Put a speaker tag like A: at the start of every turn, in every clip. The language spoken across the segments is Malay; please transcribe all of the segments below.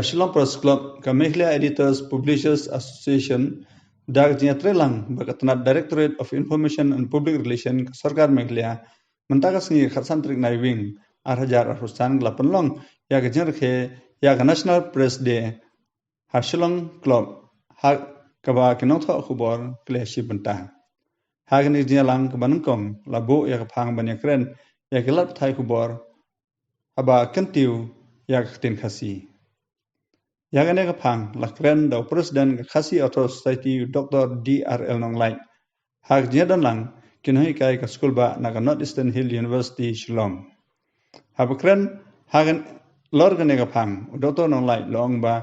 A: Shillong Press Club, Meghalaya Editors Publishers Association, Dak Trelang, Bakatanat Directorate of Information and Public Relations, Sarkar Meghalaya, Mentakas ni Khatsantrik Naiwing, Arhajar Arhustan Glapanlong, Yak Jenrke, Yak National Press Day, Shillong Club, Hak Kaba Kinotho Khubor, Kleshi Bentang. Hagen is Jalang Kabanungkong, Labo Yakapang Banyakren, Yakilat Thai Khubor, Aba Kentiu, Yak Tin Khasi. Yagane kapang lakren da President Khasi Auto Society Dr. D.R.L. Nonglai. Hak dan lang kinoi kai ka school ba naga North Eastern Hill University Shillong. Habakren hagen lorgane kapang Dr. Nonglai long ba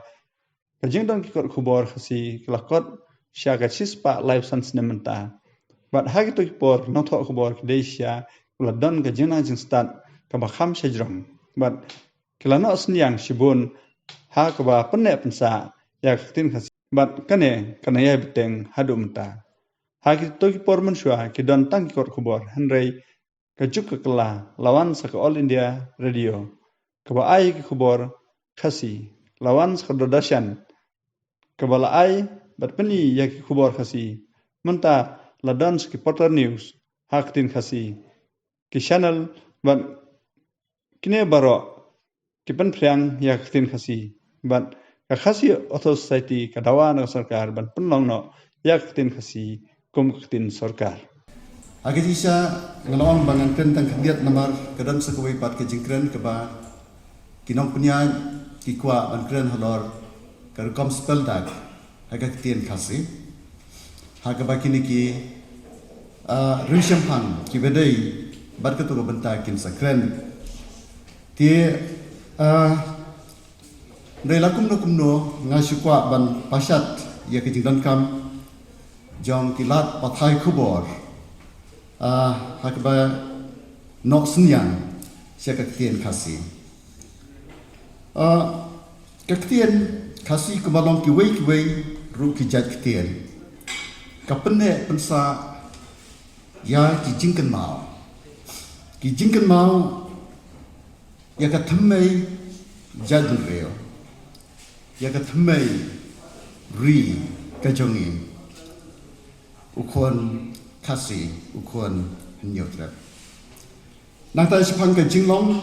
A: kajingdon kikot khubor khasi klakot syaga chispa life science nementa. Bat hagi to kipor notho khubor kdesia kuladon kajingna jing start kabakham shajrong. Bat kilano asniang shibun ha kaba penne pensa yak tin khasi bat kane kanaya beteng hadu menta ha ki to ki porman shwa ki don tang ki kor khubor henrei ka juk ka kala lawan sa All India Radio kaba ai ki khubor khasi lawan sa dashan kaba la ai bat peni yak ki khubor khasi menta ladon ki Porter News ha tin khasi ki channel bat kine baro ki pen phyang yak tin khasi But Khasi Auto Society kadawa na sarkar ban penlong no yak tin khasi kum tin sarkar.
B: Agisa ngalawang bangan kren tang kediat namar kadam sakawai pat ke jingkren ke ba kinong punya kikwa ban kren halor karkom spell dag agak tien khasi haga ba kini ki risham hang ki bedai bat ke tu benta kin sakren tie Dari lakum no ngasukwa ban pasat ya kejingdan kam jong kilat pathai kubor hakba nok senyang sia kektien khasi kektien khasi kemalong kiwei ru kijat kektien kapene pensa ya kijingkan mau ya kathmei jadun reo Yaga thamai ri kajongi ukon khasi ukon nyotrap nata sipang ka jinglong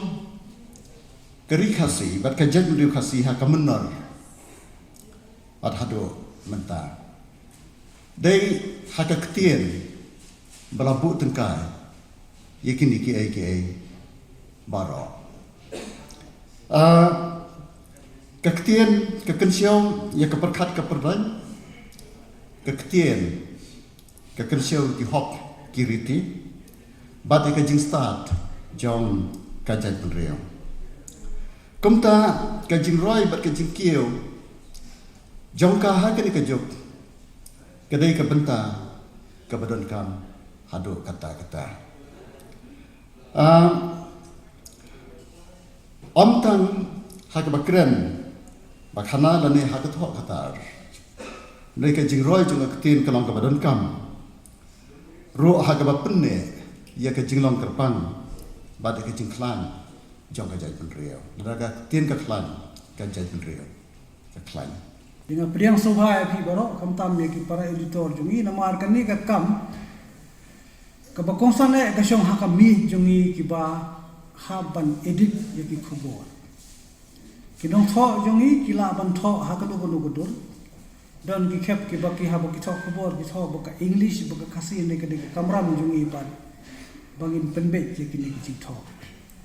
B: kari khasi bat ka jet mudi khasi ha kamenor bat hado menta dei ha ka ktien balabu tengkai yakini ki ai baro Kektien kekensiau ya keperkat keperdan kektien kekensiau ki hok kiriti bat ka jing start jong kajat penreo kumta ka jing roi bat ka jing kieu jong ka ha ka jok kadai ka benta ka badan kam hadu kata omtang ha ka bakren Bakhana lani hakat hok katar. Mereka jingroi juga ketin kelong kebadan kam. Ro hakabat penne ia ke jinglong kerpang. Bada ke jingklan jong kajai penrio. Mereka ketin ke klan kajai penrio. Ke klan.
C: Dengan priang sobha ki baro kam tam ye ki para editor jungi namar kan ni ka kam. Ka bakongsan le ka syong hakami jungi ki ba haban edit ye ki khubor. Kinong tho jongi kila ban tho hakadu gudul dan kikep ki baki habo ki tho khobor ki tho baka English baka khasi ne ka kamram jongi ban bangin penbet je kini ki tho